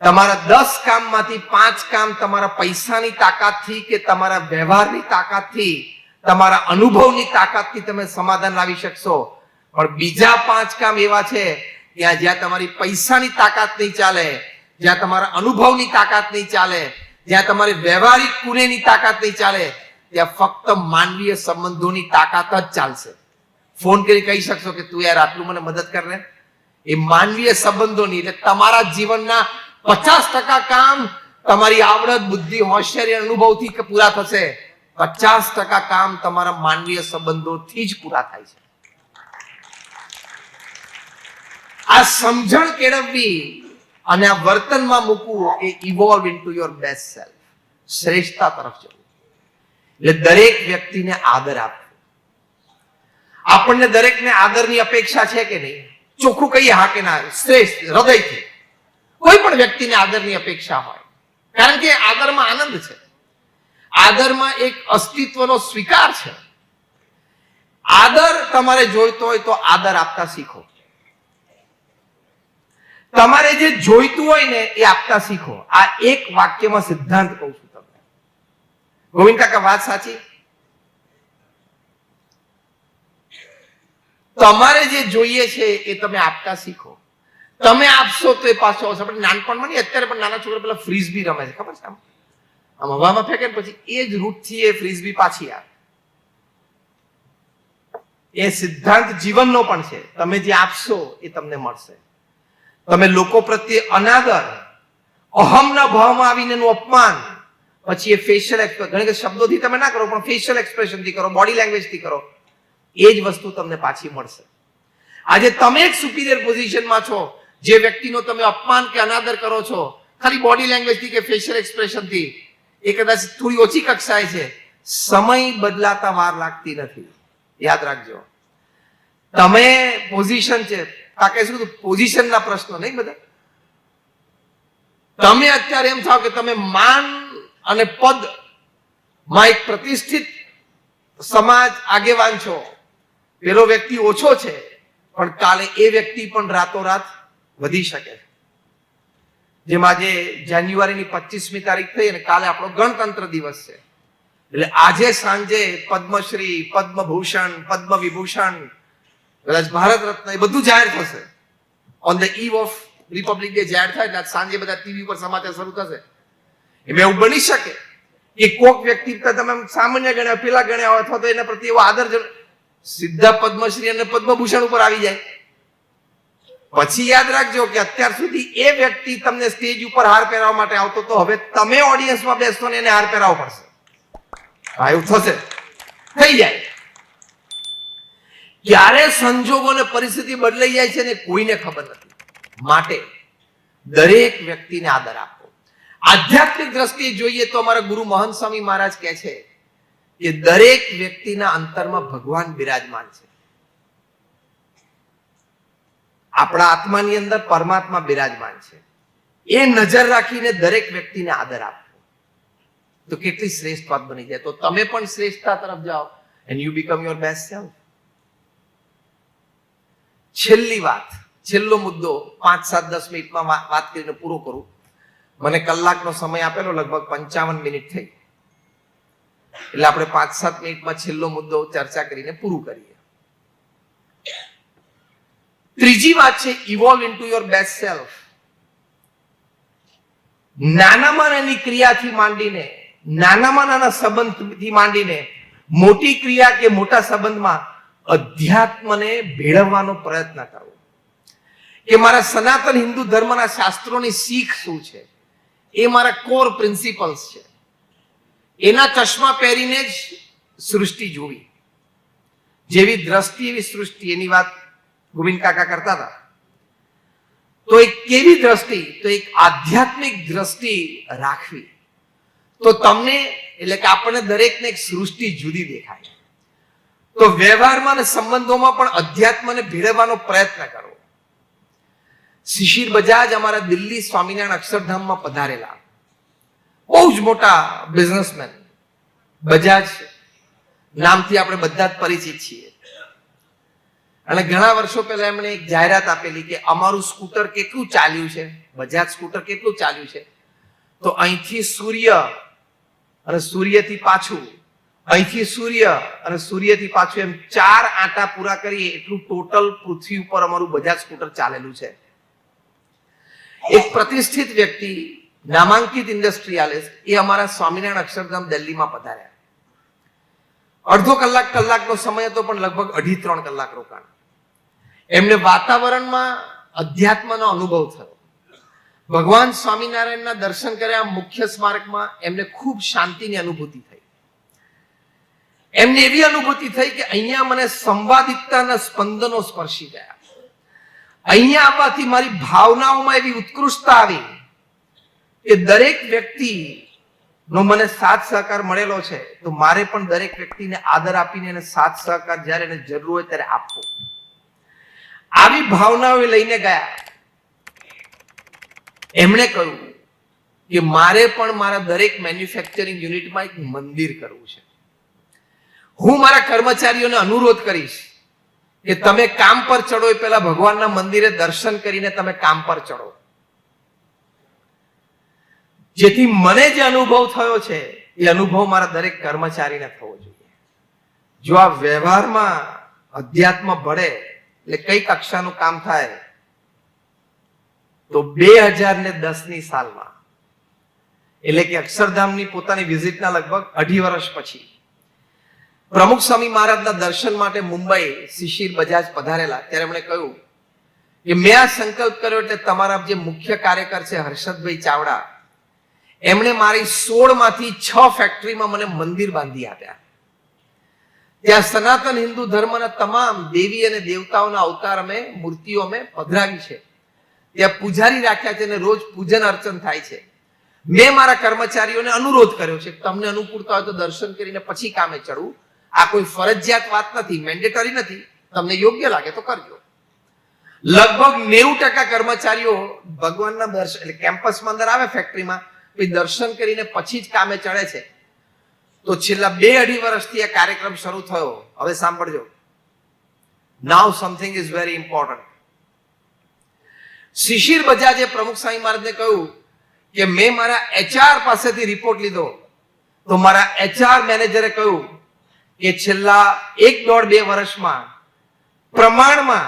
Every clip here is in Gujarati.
તમારા 10 કામમાંથી 5 કામ તમારા પૈસાની તાકાતથી કે તમારા વ્યવહારની તાકાતથી, તમારા અનુભવની તાકાતથી તમે સમાધાન લાવી શકશો, પણ બીજા 5 કામ એવા છે જ્યાં તમારી પૈસાની તાકાત નહીં ચાલે, જ્યાં તમારા અનુભવની તાકાત નહીં ચાલે, જ્યાં તમારી વ્યવહારિક કુનેની તાકાત નહીં ચાલે, ત્યાં ફક્ત માનવીય સંબંધોની તાકાત જ ચાલશે. ફોન કરી કહી શકશો કે તું યાર આટલું મને મદદ કર ને. એ માનવીય સંબંધોની, એટલે તમારા જીવનના 50% કામ તમારી આવડત, બુદ્ધિ, હોશિયારી, અનુભવથી પૂરા થશે. 50% કામ તમારા માનવીય સંબંધોથી જ પૂરા થાય છે. આ સમજણ કેળવવી અને આ વર્તનમાં મૂકવું એ evolve into your best self, શ્રેષ્ઠતા તરફ જવું. એટલે દરેક વ્યક્તિને આદર આપવો. આપણને દરેકને આદરની અપેક્ષા છે કે નહીં? ચોખ્ખું કહીએ હા કે ના? શ્રેષ્ઠ હૃદયથી કોઈ પણ વ્યક્તિને આદરની અપેક્ષા હોય, કારણ કે આદરમાં આનંદ છે, આદરમાં એક અસ્તિત્વનો સ્વીકાર છે. આદર તમારે જોઈતો હોય તો આદર આપતા શીખો. તમારે જે જોઈતું હોય ને એ આપતા શીખો. આ એક વાક્યમાં સિદ્ધાંત કહું છું તમને. ગોવિંદ કાકા, વાત સાચી? તમારે જે જોઈએ છે એ તમે આપતા શીખો. તમે આપશો તો એ પાછો આવશે. આપણે નાનપણમાં નહીં, અત્યારે પણ નાના છોકરા પેલા ફ્રીઝબી રમે છે, ખબર છે? આમ હવામાં ફેંકે પછી એ જ રૂટથી એ ફ્રીઝબી પાછી આવે. એ સિદ્ધાંત જીવનનો પણ છે. તમે જે આપશો એ તમને મળશે. તમે લોકો પ્રત્યે અનાદર, અહમના ભાવમાં આવીને એનું અપમાન, પછી એ ફેશિયલ એક્સપ્રેશન, ઘણી વખત શબ્દોથી તમે ના કરો પણ ફેશિયલ એક્સપ્રેશનથી કરો, બોડી લેંગ્વેજથી કરો, એ જ વસ્તુ તમને પાછી મળશે. આજે તમે એક સુપીરિયર પોઝિશનમાં છો. જે વ્યક્તિનો તમે અપમાન કે અનાદર કરો છો ખાલી બોડી લેંગ્વેજથી કે ફેશિયલ એક્સપ્રેશનથી, એ કદાચ થોડી ઓછી કક્ષાએ છે. સમય બદલાતા વાર લાગતી નથી, યાદ રાખજો. તમે પોઝિશન છે, કાકે શું પોઝિશનના પ્રશ્નો નહીં બધા. તમે અત્યારે એમ થાવ કે તમે માન અને પદ માં એક પ્રતિષ્ઠિત સમાજ આગેવાન છો. પેલો વ્યક્તિ ઓછો છે પણ કાલે એ વ્યક્તિ પણ રાતોરાત વધી શકે. જેમ આજે જાન્યુઆરીની 25મી તારીખ થઈ અને કાલે આપણો ગણતંત્ર દિવસ છે, એટલે આજે સાંજે પદ્મશ્રી, પદ્મભૂષણ, પદ્મ વિભૂષણ, કદાચ ભારત રત્ન, એ બધું જાહેર થશે. On the eve of Republic day જાહેર થાય એટલે સાંજે બધા ટીવી પર સમાચાર શરૂ થશે. એમાં એવું બની શકે કે કોક વ્યક્તિ તમે સામાન્ય ગણ્યા, પેલા ગણ્યા હોય, અથવા તો એના પ્રત્યે એવો આદર સીધા પદ્મશ્રી અને પદ્મભૂષણ ઉપર આવી જાય. પછી યાદ રાખજો કે અત્યાર સુધી એ વ્યક્તિ તમને સ્ટેજ ઉપર હાર પહેરાવવા માટે આવતો, તો હવે તમે ઓડિયન્સમાં બેસતો ને એને હાર પહેરાવવો પડશે. હા, એવું થશે, થઈ જાય. ક્યારે સંજોગો અને પરિસ્થિતિ બદલાઈ જાય છે ને કોઈને ખબર નથી. માટે દરેક વ્યક્તિને આદર આપો. આધ્યાત્મિક દ્રષ્ટિએ જોઈએ તો અમારા ગુરુ મહંત સ્વામી મહારાજ કહે છે કે દરેક વ્યક્તિના અંતરમાં ભગવાન બિરાજમાન છે. આપણા આત્માની અંદર પરમાત્મા બિરાજમાન છે. એ નજર રાખીને દરેક વ્યક્તિને આદર આપવો તો કેટલી શ્રેષ્ઠ વાત બની જાય. તો તમે પણ શ્રેષ્ઠતા તરફ જાઓ and you become your best self. છેલ્લી વાત, છેલ્લો મુદ્દો 5-7-10 મિનિટમાં વાત કરીને પૂરો કરું. મને કલાકનો સમય આપેલો, લગભગ 55 મિનિટ થઈ, એટલે આપણે 5-7 મિનિટમાં છેલ્લો મુદ્દો ચર્ચા કરીને પૂરું કરીએ. ત્રીજી વાત છે evolve into your best self. નાનામાં નાની ક્રિયાથી માંડીને, નાનામાં નાના સંબંધથી માંડીને મોટી ક્રિયા કે મોટા સંબંધમાં અધ્યાત્મને ભેળવવાનો પ્રયત્ન કરવો. કે મારા સનાતન હિન્દુ ધર્મના શાસ્ત્રોની શીખ શું છે, એ મારા કોર પ્રિન્સિપલ્સ છે, એના ચશ્મા પહેરીને જ સૃષ્ટિ જોવી. જેવી દ્રષ્ટિ એવી સૃષ્ટિ, એની વાત ગોવિંદ કાકા કરતા હતા. તો એક કેવી દ્રષ્ટિ? તો એક આધ્યાત્મિક દ્રષ્ટિ રાખવી. તો તમને, એટલે કે આપણને દરેકને એક સૃષ્ટિ જુદી દેખાય. તો વ્યવહારમાં અને સંબંધોમાં પણ અધ્યાત્મને ભેળવવાનો પ્રયત્ન કરવો. શિશિર બજાજ અમારા દિલ્હી સ્વામિનારાયણ અક્ષરધામમાં પધારેલા બહુ જ મોટા બિઝનેસમેન. બજાજ નામથી આપણે બધા જ પરિચિત છીએ. અને ઘણા વર્ષો પહેલા એમણે એક જાહેરાત આપેલી કે અમારું સ્કૂટર કેટલું ચાલ્યું છે, બજાજ સ્કૂટર કેટલું ચાલ્યું છે, તો અહીંથી સૂર્ય અને સૂર્યથી પાછું, અહીંથી સૂર્ય અને સૂર્યથી પાછું, એમ 4 આંટા પૂરા કરીએ એટલું ટોટલ પૃથ્વી ઉપર અમારું બજાજ સ્કૂટર ચાલેલું છે. એક પ્રતિષ્ઠિત વ્યક્તિ, નામાંકિત ઇન્ડસ્ટ્રીયાલિસ્ટ, એ અમારા સ્વામિનારાયણ અક્ષરધામ દિલ્હીમાં પધાર્યા. અડધો કલાકનો સમય હતો, પણ લગભગ 2.5-3 કલાક રોકાણ. એમને વાતાવરણમાં અધ્યાત્મનો અનુભવ થયો. ભગવાન સ્વામિનારાયણના દર્શન કર્યા. મુખ્ય સ્મારકમાં એમને ખૂબ શાંતિની અનુભૂતિ થઈ. એમને એવી અનુભૂતિ થઈ કે અહીંયા મને સંવાદિકતાના સ્પંદનો સ્પર્શી ગયા. અહીંયા આવવાથી મારી ભાવનાઓમાં એવી ઉત્કૃષ્ટતા આવી કે દરેક વ્યક્તિ નો મને સાથ સહકાર મળેલો છે, તો મારે પણ દરેક વ્યક્તિને આદર આપીને એને સાથ સહકાર જ્યારે એને જરૂર હોય ત્યારે આપવો. આવી ભાવનાઓ લઈને ગયા. એમણે કહ્યું કે મારે પણ મારા દરેક મેન્યુફેક્ચરિંગ યુનિટમાં એક મંદિર કરવું છે. હું મારા કર્મચારીઓને અનુરોધ કરીશ કે તમે કામ પર ચડો એ પહેલા ભગવાનના મંદિરે દર્શન કરીને તમે કામ પર ચડો, જેથી મને જે અનુભવ થયો છે એ અનુભવ મારા દરેક કર્મચારીને થવો જોઈએ. જો આ વ્યવહારમાં અધ્યાત્મ ભળે એટલે કઈ કક્ષાનું કામ થાય, તો 2010ની સાલમાં, એટલે કે અક્ષરધામની પોતાની વિઝિટના લગભગ 2.5 વર્ષ પછી પ્રમુખ સ્વામી મહારાજના દર્શન માટે મુંબઈ શિશિર બજાજ પધારેલા. ત્યારે એમણે કહ્યું કે મેં આ સંકલ્પ કર્યો એટલે તમારા જે મુખ્ય કાર્યકર છે હર્ષદભાઈ ચાવડા, એમણે મારી 16માંથી 6 ફેક્ટરીમાં મને મંદિર બાંધી આપ્યા. ત્યાં સનાતન હિન્દુ ધર્મના તમામ દેવી અને દેવતાઓના અવતાર અમે મૂર્તિઓ અમે પધરાવી છે. ત્યાં પૂજારી રાખ્યા છે અને રોજ પૂજન અર્ચન થાય છે. મેં મારા કર્મચારીઓને અનુરોધ કર્યો છે કે તમને અનુકૂળતા હોય તો દર્શન કરીને પછી કામે ચડવું. આ કોઈ ફરજિયાત વાત નથી, મેન્ડેટરી નથી. તમને યોગ્ય લાગે તો કરજો. લગભગ 90% કર્મચારીઓ ભગવાનના દર્શન એટલે કેમ્પસમાં અંદર આવે ફેક્ટરીમાં, પછી દર્શન કરીને પછી જ કામે ચડે છે. તો છેલ્લા 2-2.5 વર્ષથી આ કાર્યક્રમ શરૂ થયો. હવે સાંભળજો, now something is very important. Shishir બજાજે પ્રમુખ સ્વામી મહારાજને કહ્યું કે મેં મારા HR પાસેથી રિપોર્ટ લીધો, તો મારા HR મેનેજરે કહ્યું કે છેલ્લા 1-1.5-2 વર્ષમાં પ્રમાણમાં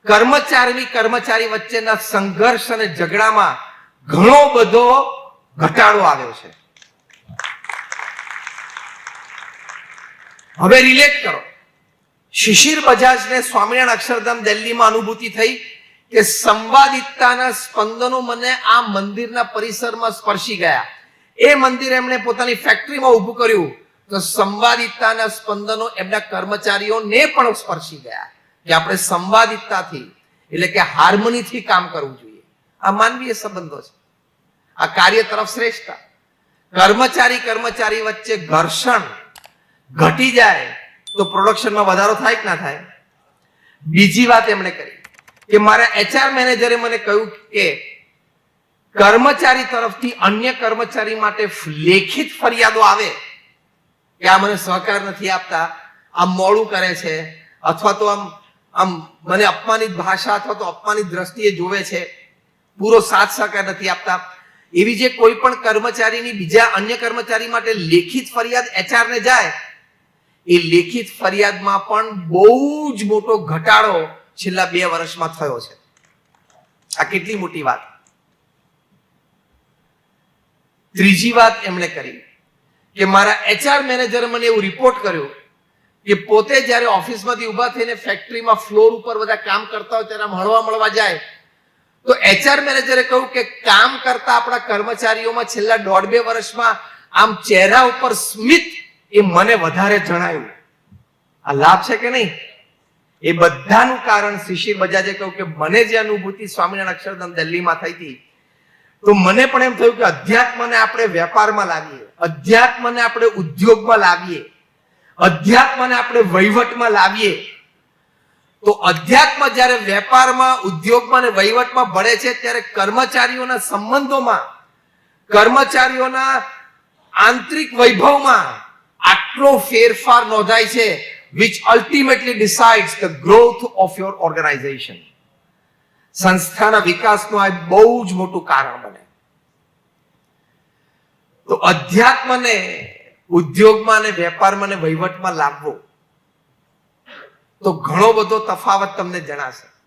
કર્મચારી વચ્ચેના સંઘર્ષ અને ઝઘડામાં ઘણો બધો ઘટાડો આવ્યો છે. હવે રિલેટ કરો. શિશિર બજાજને સ્વામિનારાયણ અક્ષરધામ દિલ્હીમાં અનુભૂતિ થઈ કે સંવાદિકતાના સ્પંદનો મને આ મંદિરના પરિસરમાં સ્પર્શી ગયા. એ મંદિર એમણે પોતાની ફેક્ટરીમાં ઊભું કર્યું, તો સંવાદિકતાના સ્પંદનો એમના કર્મચારીઓને પણ સ્પર્શી ગયા કે આપણે સંવાદિકતાથી એટલે કે હાર્મનીથી કામ કરવું જોઈએ. આ માનવીય સંબંધો છે. આ કાર્ય તરફ શ્રેષ્ઠતા. કર્મચારી વચ્ચે ઘર્ષણ ઘટી જાય તો પ્રોડક્શનમાં વધારો થાય કે ના થાય. બીજી વાત એમણે કરી કે મારા HR મેનેજરે મને કહ્યું કે કર્મચારી તરફથી અન્ય કર્મચારી માટે લેખિત ફરિયાદો આવે કે આ મને સહકાર નથી આપતા, આમ મોડું કરે છે, અથવા તો આમ મને અપમાનિત ભાષા અથવા તો અપમાનિત દ્રષ્ટિએ જોવે છે, પૂરો સાથ સહકાર નથી આપતા, એવી જે કોઈ પણ કર્મચારીની બીજા અન્ય કર્મચારી માટે લેખિત ફરિયાદ HR ને જાય, એ લેખિત ફરિયાદમાં પણ બહુ જ મોટો ઘટાડો છેલ્લા 2 વર્ષમાં થયો છે. આ કેટલી મોટી વાત. ત્રીજી વાત એમણે કરી કે મારા HR મેનેજરે મને એવું રિપોર્ટ કર્યો કે પોતે જ્યારે ઓફિસમાંથી ઊભા થઈને ફેક્ટરીમાં ફ્લોર ઉપર બધા કામ કરતા હોય ત્યારે મળવા જાય, તો HR મેનેજરે કહ્યું કે કામ કરતા આપણા કર્મચારીઓમાં છેલ્લા 1.5-2 વર્ષમાં આમ ચહેરા ઉપર સ્મિત એ મને વધારે જણાયું. આ લાભ છે કે નહીં? એ બધાનું કારણ શિશિર બજાજે કહ્યું કે મને જે અનુભૂતિ સ્વામિનારાયણ અક્ષરધામ દિલ્હીમાં થઈ હતી, તો મને પણ એમ થયું કે અધ્યાત્મને આપણે વેપારમાં લાવીએ, અધ્યાત્મને આપણે ઉદ્યોગમાં લાવીએ, અધ્યાત્મને આપણે વહીવટમાં લાવીએ. તો અધ્યાત્મ જ્યારે વેપારમાં, ઉદ્યોગમાં અને વહીવટમાં ભળે છે, ત્યારે કર્મચારીઓના સંબંધોમાં, કર્મચારીઓના આંતરિક વૈભવમાં આટલો ફેરફાર નોંધાય છે. which ultimately decides the growth of your organization. સંસ્થાના વિકાસનું આ બહુ જ મોટું કારણ બને. તો અધ્યાત્મને ઉદ્યોગમાં અને વેપારમાં અને વહીવટમાં લાવવો તો ઘણો બધો તફાવત તમને જણાશે.